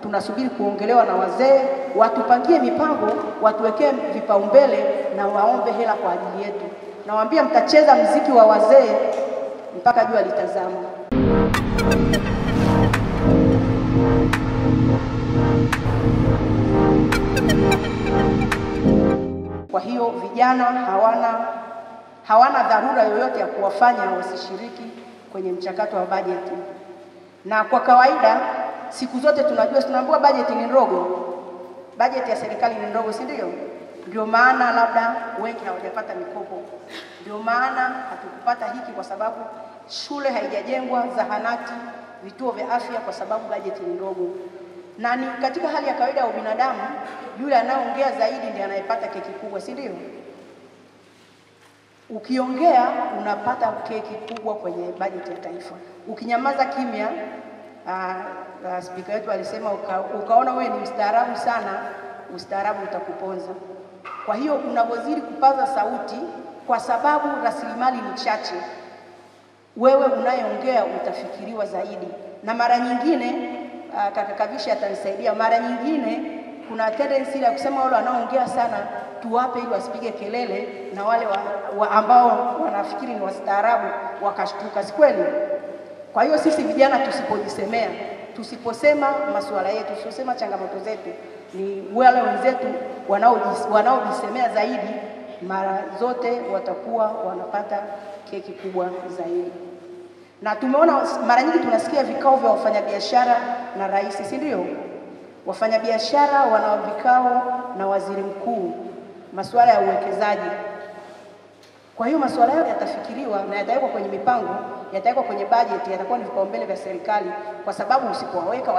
Tunasubiri kuongelewa na wazee, watupangie mipango, watuwekee vipaumbele na waombe hela kwa ajili yetu. Nawaambia mtacheza mziki wa wazee mpaka jua litazama. Kwa hiyo vijana hawana dharura yoyote ya kuwafanya wasishiriki kwenye mchakato wa bajeti. Na kwa kawaida siku zote tunaambiwa bajeti ni ndogo. Bajeti ya serikali ni ndogo, si ndio? Ndio maana labda wengi hawajapata mikopo. Ndio maana hatukupata hiki kwa sababu shule haijajengwa, zahanati, vituo vya afya kwa sababu bajeti ni ndogo. Na ni katika hali ya kawaida ya binadamu, yule anayeongea zaidi ndiye anayepata keki kubwa, si ndio? Ukiongea unapata keki kubwa kwenye bajeti ya taifa. Ukinyamaza kimya, spika wetu alisema ukaona wewe ni mstaarabu sana, ustaarabu utakuponza. Kwa hiyo unapozidi kupaza sauti kwa sababu rasilimali ni chache, wewe unayeongea utafikiriwa zaidi. Na mara nyingine kaka Kavisha atanisaidia, mara nyingine kuna tendency ya kusema wale wanaoongea sana tuwape ili wasipige kelele na wale ambao wanafikiri ni wastaarabu wakashtuka, si kweli? Kwa hiyo sisi vijana tusipojisemea, tusiposema masuala yetu, tusiposema changamoto zetu, ni wale wenzetu wanaojisemea zaidi, mara zote watakuwa wanapata keki kubwa zaidi. Na tumeona mara nyingi tunasikia vikao vya wafanyabiashara na rais, si ndio? Wafanyabiashara wana vikao na waziri mkuu, masuala ya uwekezaji. Kwa hiyo masuala hayo yatafikiriwa na yatawekwa kwenye mipango, yatawekwa kwenye bajeti, yatakuwa ni vipaumbele vya serikali, kwa sababu usipowaweka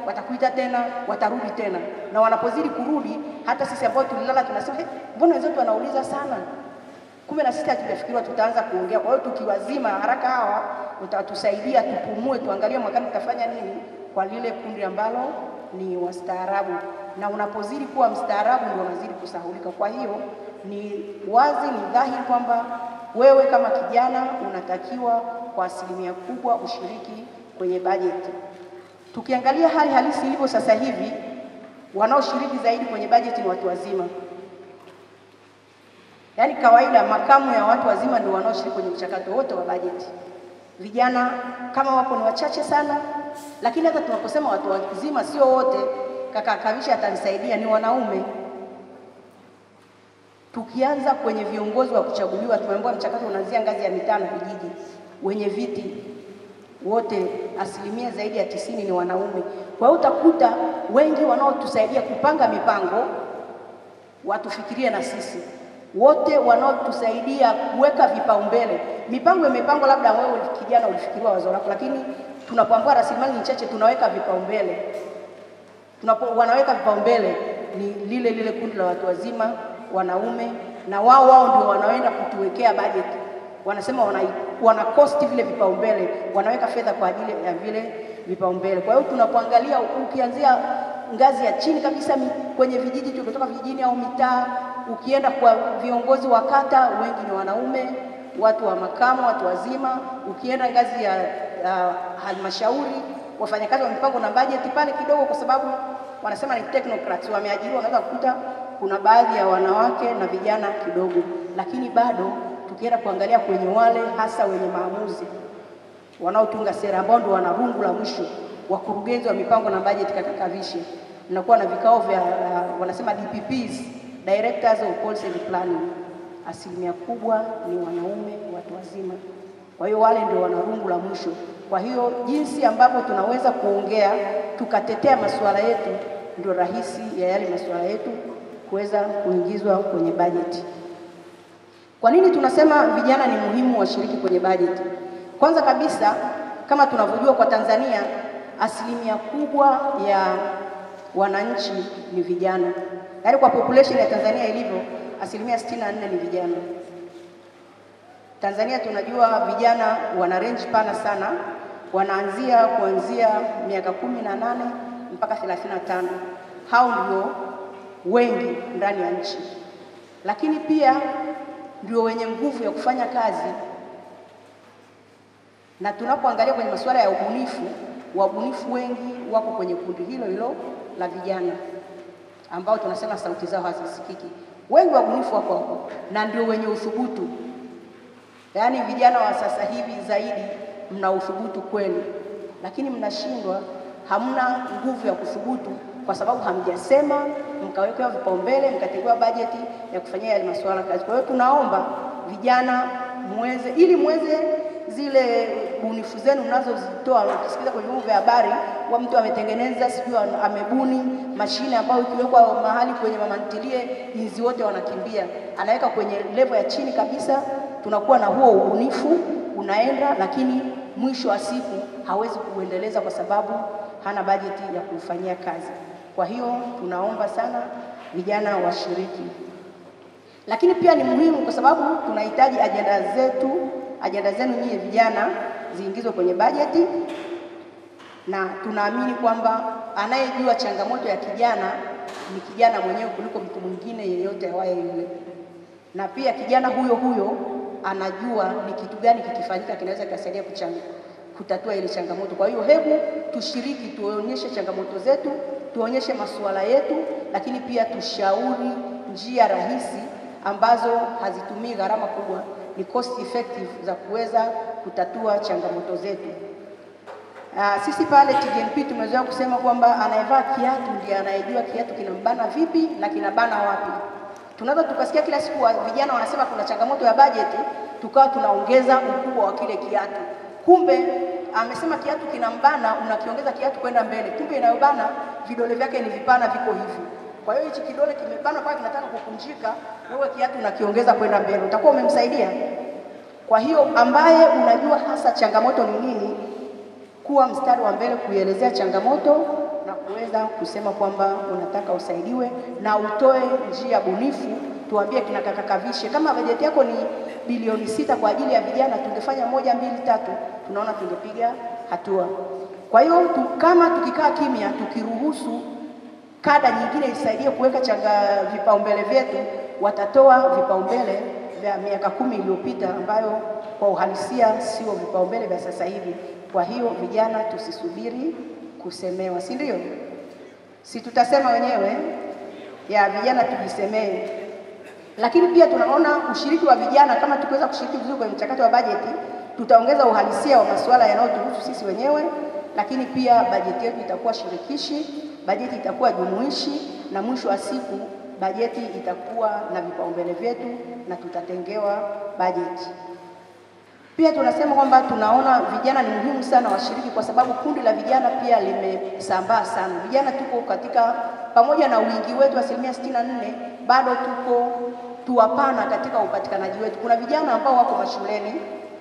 watakuita tena, watarudi tena. Na wanapozidi kurudi, hata sisi ambao tulilala tunasema, mbona wenzetu wanauliza sana? Kumbe na sisi hatujafikiriwa tutaanza kuongea. Kwa hiyo tukiwazima haraka hawa, utatusaidia tupumue, tuangalie mwakani tutafanya nini kwa lile kundi ambalo ni wastaarabu. Na unapozidi kuwa mstaarabu ndio unazidi kusahulika. Kwa hiyo ni wazi, ni dhahiri kwamba wewe kama kijana unatakiwa kwa asilimia kubwa ushiriki kwenye bajeti. Tukiangalia hali halisi ilivyo sasa hivi, wanaoshiriki zaidi kwenye bajeti ni watu wazima. Yaani kawaida makamu ya watu wazima ndio wanaoshiriki kwenye mchakato wote wa bajeti. Vijana kama wapo ni wachache sana, lakini hata tunaposema watu wazima sio wote, kaka Kavisha atanisaidia, ni wanaume. Tukianza kwenye viongozi wa kuchaguliwa, tumeambiwa mchakato unaanzia ngazi ya mitaa na vijiji. Wenye viti wote asilimia zaidi ya 90 ni wanaume. Kwa hiyo utakuta wengi wanaotusaidia kupanga mipango watufikirie na sisi. Wote wanaotusaidia kuweka vipaumbele. Mipango imepangwa, labda wewe kijana ulifikiriwa wazo lako, lakini tunapoambiwa rasilimali ni chache tunaweka vipaumbele. Wanaweka vipaumbele ni lile kundi la watu wazima, wanaume, na wao ndio wanaenda kutuwekea bajeti. Wanasema wana cost vile vipaumbele, wanaweka fedha kwa ajili ya vile vipaumbele. Kwa hiyo tunapoangalia ukianzia ngazi ya chini kabisa kwenye vijiji, tukitoka vijijini au mitaa, ukienda kwa viongozi wa kata, wengi ni wanaume, watu wa makamo, watu wazima. Ukienda ngazi ya halmashauri, wafanyakazi wa mipango na bajeti pale kidogo, kwa sababu wanasema ni technocrats, wameajiriwa, unaweza kukuta kuna baadhi ya wanawake na vijana kidogo. Lakini bado tukienda kuangalia kwenye wale hasa wenye maamuzi, wanaotunga sera, ambao ndio wana rungu la mwisho, wakurugenzi wa mipango na bajeti kaka Kavisha, mnakuwa na vikao vya wanasema DPPs, Directors of Policy and Planning. Asilimia kubwa ni wanaume, watu wazima. Kwa hiyo wale ndio wana rungu la mwisho. Kwa hiyo jinsi ambavyo tunaweza kuongea tukatetea masuala yetu ndio rahisi ya yale masuala yetu kuweza kuingizwa kwenye bajeti. Kwa nini tunasema vijana ni muhimu washiriki kwenye bajeti? Kwanza kabisa, kama tunavyojua kwa Tanzania, asilimia kubwa ya wananchi ni vijana. Yaani kwa population ya Tanzania ilivyo, asilimia 64 ni vijana. Tanzania tunajua vijana wana range pana sana, wanaanzia kuanzia miaka 18 mpaka 35. Hao ndio wengi ndani ya nchi. Lakini pia ndio wenye nguvu ya kufanya kazi. Na tunapoangalia kwenye masuala ya ubunifu, wabunifu wengi wako kwenye kundi hilo hilo la vijana ambao tunasema sauti zao hazisikiki. Wengi wabunifu wako hapo na ndio wenye uthubutu. Yaani vijana wa sasa hivi zaidi mna uthubutu kweli, lakini mnashindwa, hamna nguvu ya kuthubutu kwa sababu hamjasema, mkawekewa vipaumbele, mkatengewa bajeti ya kufanyia yale masuala kazi. Kwa hiyo tunaomba vijana ili muweze zile bunifu zenu mnazozitoa. Ukisikiza kwenye vyombo vya habari wa mtu ametengeneza sijui amebuni mashine ambayo ikiwekwa mahali kwenye mama ntilie jinsi wote wanakimbia, anaweka kwenye level ya chini kabisa, tunakuwa na huo ubunifu unaenda, lakini mwisho wa siku hawezi kuendeleza kwa sababu hana bajeti ya kufanyia kazi. Kwa hiyo tunaomba sana vijana washiriki. Lakini pia ni muhimu kwa sababu tunahitaji ajenda zenu nyinyi vijana ziingizwe kwenye bajeti, na tunaamini kwamba anayejua changamoto ya kijana ni kijana mwenyewe kuliko mtu mwingine yeyote awaye yule. Na pia kijana huyo huyo anajua ni kitu gani kikifanyika kinaweza kusaidia kutatua ile changamoto. Kwa hiyo hebu tushiriki, tuonyeshe changamoto zetu, tuonyeshe masuala yetu, lakini pia tushauri njia rahisi ambazo hazitumii gharama kubwa, ni cost effective za kuweza kutatua changamoto zetu. Sisi pale TGNP tumezoea kusema kwamba anayevaa kiatu ndiye anayejua kiatu kinambana vipi na kinabana wapi. Tunaweza tukasikia kila siku vijana wanasema kuna changamoto ya bajeti, tukawa tunaongeza ukubwa wa kile kiatu. Kumbe amesema kiatu kinambana, unakiongeza kiatu kwenda mbele. Kumbe inayobana vidole vyake ni vipana, viko hivi. Kwa hiyo hichi kidole kimebana pale kinataka kukunjika, wewe kiatu unakiongeza kwenda mbele. Utakuwa umemsaidia. Kwa hiyo ambaye unajua hasa changamoto ni nini, kuwa mstari wa mbele kuielezea changamoto na kuweza kusema kwamba unataka usaidiwe na utoe njia bunifu. Tuambie kinakakavishe. Kama bajeti yako ni bilioni 6 kwa ajili ya vijana, tungefanya 1, 2, 3, tunaona tungepiga hatua. Kwa hiyo kama tukikaa kimya, tukiruhusu kada nyingine isaidie kuweka vipaumbele vyetu, watatoa vipaumbele vya miaka 10 iliyopita ambayo kwa uhalisia sio vipaumbele vya sasa hivi. Kwa hiyo vijana tusisubiri kusemewa, si ndio? Si tutasema wenyewe ya vijana tujisemee. Lakini pia tunaona ushiriki wa vijana, kama tukiweza kushiriki vizuri kwenye mchakato wa bajeti, tutaongeza uhalisia wa masuala yanayotuhusu sisi wenyewe, lakini pia bajeti yetu itakuwa shirikishi, bajeti itakuwa jumuishi, na mwisho wa siku bajeti itakuwa na vipaumbele vyetu na tutatengewa bajeti. Pia tunasema kwamba tunaona vijana ni muhimu sana washiriki kwa sababu kundi la vijana pia limesambaa sana. Vijana tuko katika, pamoja na wingi wetu 64%, bado tuwapana katika upatikanaji wetu. Kuna vijana ambao wako mashuleni,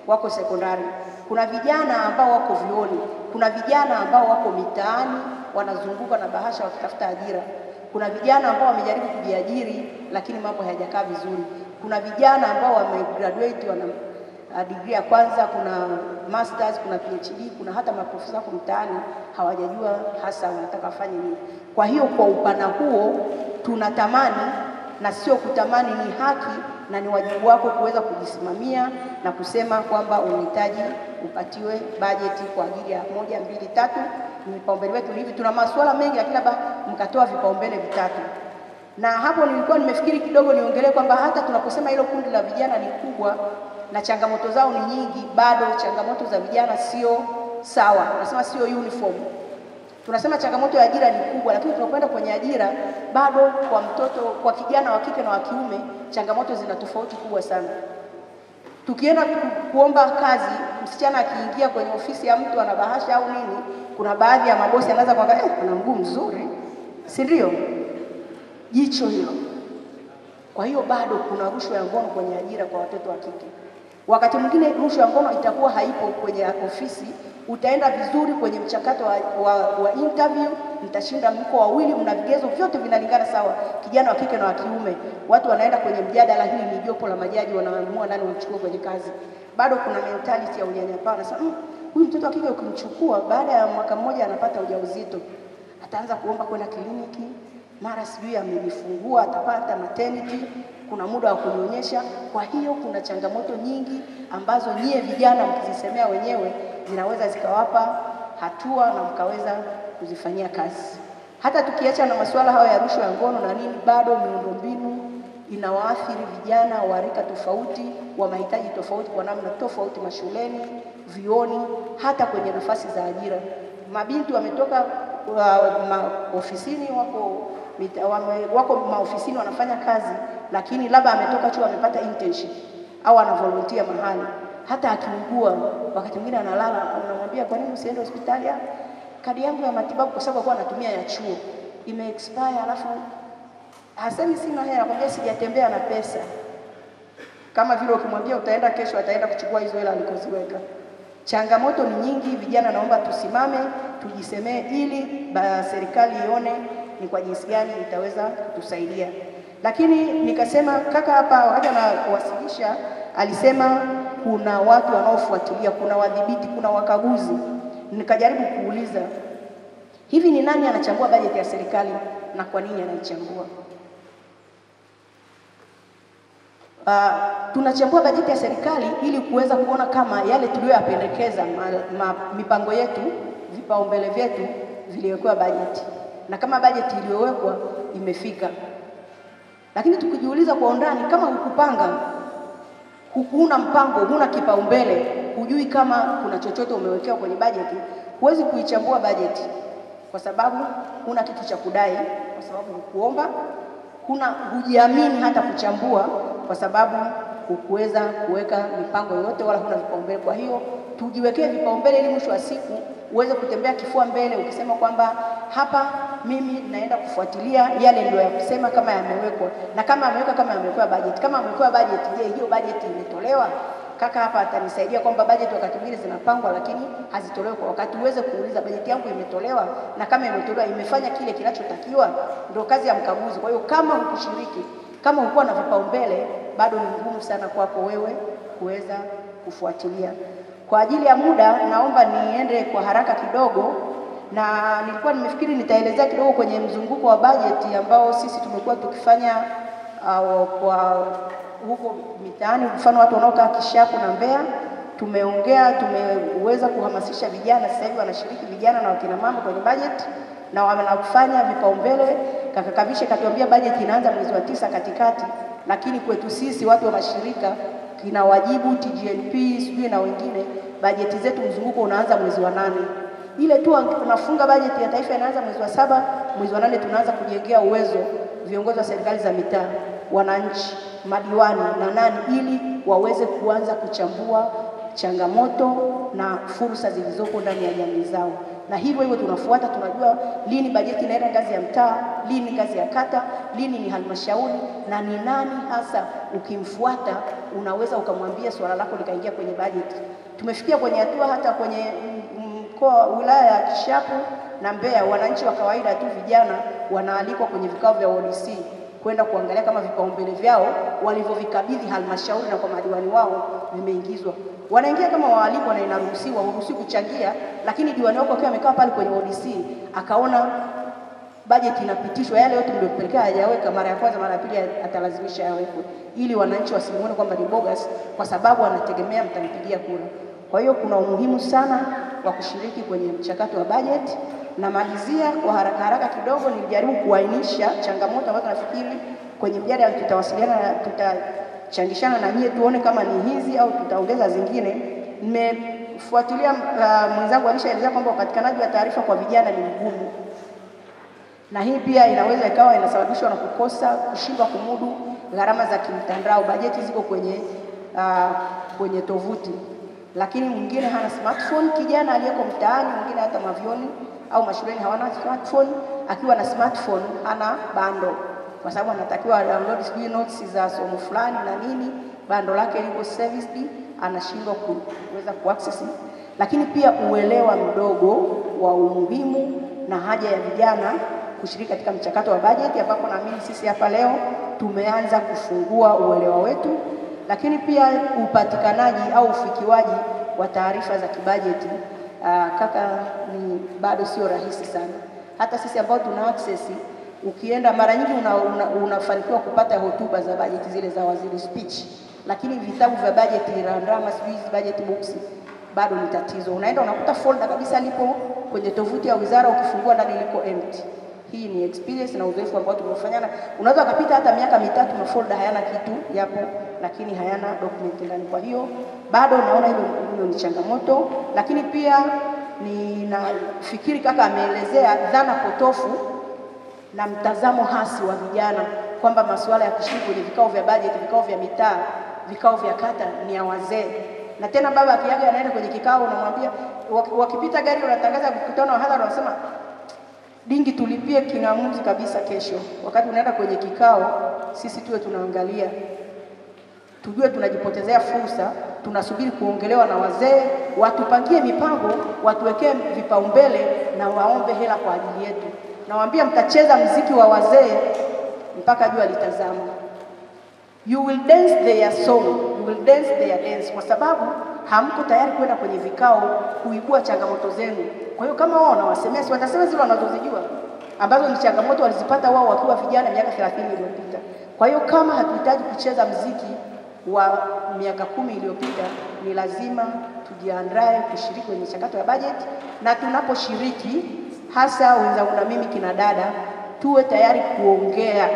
wako sekondari. Kuna vijana ambao wako vioni. Kuna vijana ambao wako mitaani wanazunguka na bahasha wakitafuta ajira. Kuna vijana ambao wamejaribu kujiajiri lakini mambo hayajakaa vizuri. Kuna vijana ambao wamegraduate wana degree ya kwanza, kuna masters, kuna PhD, kuna hata maprofesa wako mtaani hawajajua hasa wanataka wafanye nini. Kwa hiyo kwa upana huo tunatamani, na sio kutamani, ni haki na ni wajibu wako kuweza kujisimamia na kusema kwamba unahitaji upatiwe bajeti kwa ajili ya 1, 2, 3. Vipaumbele wetu hivi, tuna masuala mengi lakini mkatoa vipaumbele vitatu. Na hapo nilikuwa nimefikiri kidogo niongelee kwamba hata tunaposema hilo kundi la vijana ni kubwa na changamoto zao ni nyingi, bado changamoto za vijana sio sawa. Tunasema sio uniform. Tunasema changamoto ya ajira ni kubwa, lakini tunapoenda kwenye ajira bado kwa kijana wa kike na wa kiume changamoto zina tofauti kubwa sana. Tukienda kuomba kazi, msichana akiingia kwenye ofisi ya mtu ana bahasha au nini, kuna baadhi ya mabosi anaanza kuangalia ana mguu mzuri, si ndio? Jicho hilo. Kwa hiyo bado kuna rushwa ya ngono kwenye ajira kwa watoto wa kike. Wakati mwingine rushwa ya ngono itakuwa haipo kwenye ofisi, utaenda vizuri kwenye mchakato wa interview, mtashinda, mko wawili, mna vigezo vyote vinalingana sawa, kijana wa kike na wa kiume. Watu wanaenda kwenye mjadala, hili ni jopo la majaji wanaamua nani wamchukue kwenye kazi. Bado kuna mentality ya unyanyapaa. Nasema huyu mtoto wa kike ukimchukua baada ya mwaka mmoja anapata ujauzito, ataanza kuomba kwenda kliniki, mara sijui amejifungua atapata maternity, kuna muda wa kunyonyesha. Kwa hiyo kuna changamoto nyingi ambazo nyie vijana mkizisemea wenyewe zinaweza zikawapa hatua na mkaweza kuzifanyia kazi. Hata tukiacha na masuala hayo ya rushwa ya ngono na nini, bado miundombinu inawaathiri vijana wa rika tofauti, wa mahitaji tofauti, kwa namna tofauti, mashuleni, vioni, hata kwenye nafasi za ajira. Mabinti wametoka ofisini, wako maofisini wanafanya kazi, lakini labda ametoka chuo amepata internship au ana volunteer mahali. Hata akiugua wakati mwingine analala, unamwambia kwa nini usiende hospitali? Kadi yangu ya matibabu, kwa sababu alikuwa anatumia ya chuo ime expire, alafu hasemi sina hela, kwambia sijatembea na pesa. Kama vile ukimwambia utaenda kesho, ataenda kuchukua hizo hela alikoziweka. Changamoto ni nyingi, vijana naomba tusimame, tujisemee ili serikali ione ni kwa jinsi gani itaweza kutusaidia. Lakini nikasema kaka hapa wakati anawasilisha alisema kuna watu wanaofuatilia, kuna wadhibiti, kuna wakaguzi. Nikajaribu kuuliza, hivi ni nani anachambua bajeti ya serikali na kwa nini anaichambua? Tunachambua bajeti ya serikali ili kuweza kuona kama yale tuliyoyapendekeza, mipango yetu, vipaumbele vyetu viliwekwa bajeti, na kama bajeti iliyowekwa imefika. Lakini tukijiuliza kwa undani, kama hukupanga, huna mpango, huna kipaumbele, hujui kama kuna chochote umewekewa kwenye bajeti, huwezi kuichambua bajeti, kwa sababu huna kitu cha kudai, kwa sababu hukuomba, hujiamini hata kuchambua, kwa sababu hukuweza kuweka mipango yote wala huna vipaumbele. Kwa hiyo tujiwekee vipaumbele ili mwisho wa siku uweze kutembea kifua mbele ukisema kwamba hapa mimi naenda kufuatilia yale niliyosema kama yamewekwa, na kama ameweka, kama amewekwa bajeti. Kama amewekwa bajeti, je, hiyo bajeti imetolewa? Kaka hapa atanisaidia kwamba bajeti wakati mwingine zinapangwa lakini hazitolewi kwa wakati. Uweze kuuliza bajeti yangu imetolewa, na kama imetolewa imefanya kile kinachotakiwa? Ndio kazi ya mkaguzi. Kwa hiyo kama hukushiriki, kama hukuwa na vipaumbele, bado ni ngumu sana kwako wewe kuweza kufuatilia. Kwa ajili ya muda naomba niende kwa haraka kidogo, na nilikuwa nimefikiri nitaelezea kidogo kwenye mzunguko wa bajeti ambao sisi tumekuwa tukifanya kwa huko mitaani. Mfano watu wanaokaa Kishapu na Mbeya, tumeweza kuhamasisha vijana. Sasa hivi wanashiriki vijana na wakina mama kwenye bajeti na wanafanya vipaumbele. Kaka Kavishe katuambia bajeti inaanza mwezi wa 9 katikati, lakini kwetu sisi watu wa mashirika kina wajibu TGNP sijui na wengine, bajeti zetu mzunguko unaanza mwezi wa 8. Ile tu tunafunga bajeti ya taifa inaanza mwezi wa 7, mwezi wa 8 tunaanza kujengea uwezo viongozi wa serikali za mitaa, wananchi, madiwani na nani, ili waweze kuanza kuchambua changamoto na fursa zilizopo ndani ya jamii zao. Na hivyo tunafuata, tunajua lini bajeti inaenda ngazi ya mtaa, lini ngazi ya kata, lini ni halmashauri, na ni nani hasa ukimfuata unaweza ukamwambia swala lako likaingia kwenye bajeti. Tumefikia kwenye hatua hata kwenye mkoa wilaya ya Kishapu na Mbeya, wananchi wa kawaida tu vijana wanaalikwa kwenye vikao vya ODC kwenda kuangalia kama vipaumbele vyao walivyovikabidhi halmashauri na kwa madiwani wao vimeingizwa. Wanaingia kama waalikwa na inaruhusiwa, uruhusiwi kuchangia, lakini diwani wako akiwa amekaa pale kwenye ODC akaona bajeti inapitishwa, yale yote mliopelekea hajaweka mara ya kwanza, mara ya pili atalazimisha yawekwe, ili wananchi wasimuone kwamba ni bogus, kwa sababu anategemea mtampigia kura. Kwa hiyo kuna umuhimu sana wa kushiriki kwenye mchakato wa bajeti. Na malizia kwa haraka kidogo, nilijaribu kuainisha changamoto ambazo nafikiri kwenye mjadala tutachangishana na nyie tuone kama ni hizi au tutaongeza zingine. Nimefuatilia mwenzangu alishaelezea kwamba upatikanaji wa taarifa kwa vijana ni mgumu, na hii pia inaweza ikawa inasababishwa na kushindwa kumudu gharama za kimtandao. Bajeti ziko kwenye tovuti, lakini mwingine hana smartphone. Kijana aliyeko mtaani, mwingine hata mavioni au mashuleni hawana smartphone. Akiwa na smartphone hana bando, kwa sababu anatakiwa download notes za somo fulani na nini, bando lake liko serviced, anashindwa kuweza kuaccess. Lakini pia uelewa mdogo wa umuhimu na haja ya vijana kushiriki katika mchakato wa bajeti, ambapo naamini sisi hapa leo tumeanza kufungua uelewa wetu. Lakini pia upatikanaji au ufikiwaji wa taarifa za kibajeti kaka, ni bado sio rahisi sana. Hata sisi ambao tuna access, ukienda mara nyingi unafanikiwa kupata hotuba za bajeti zile za waziri speech, lakini vitabu vya bajeti, randama, budget books bado ni tatizo. Unaenda unakuta folder kabisa lipo kwenye tovuti ya wizara, ukifungua ndani liko empty. Hii ni experience na uzoefu ambao tumefanyana. Unaweza kupita hata miaka mitatu na folder hayana kitu, yapo lakini hayana document ndani. Kwa hiyo bado naona hilo ni changamoto, lakini pia ninafikiri kaka ameelezea dhana potofu na mtazamo hasi wa vijana kwamba masuala ya kushiriki kwenye vikao vya budget, vikao vya mitaa, vikao vya kata ni ya wazee. Na tena baba akiaga anaenda kwenye kikao, unamwambia wakipita gari unatangaza mkutano wa hadhara, unasema dingi tulipie king'amuzi kabisa kesho. Wakati unaenda kwenye kikao, sisi tuwe tunaangalia, tujue tunajipotezea fursa, tunasubiri kuongelewa na wazee, watupangie mipango, watuwekee vipaumbele na waombe hela kwa ajili yetu. Nawaambia mtacheza mziki wa wazee mpaka jua litazama. You will dance their song, you will dance their dance, kwa sababu hamko tayari kwenda kwenye vikao kuibua changamoto zenu. Kwa hiyo kama wao wanawasemea, si watasema zile wanazozijua ambazo ni changamoto walizipata wao wakiwa vijana miaka 30 iliyopita. Kwa hiyo kama hatuhitaji kucheza mziki wa miaka 10 iliyopita, ni lazima tujiandae kushiriki kwenye mchakato ya budget, na tunaposhiriki, hasa wenzangu na mimi kina dada, tuwe tayari kuongea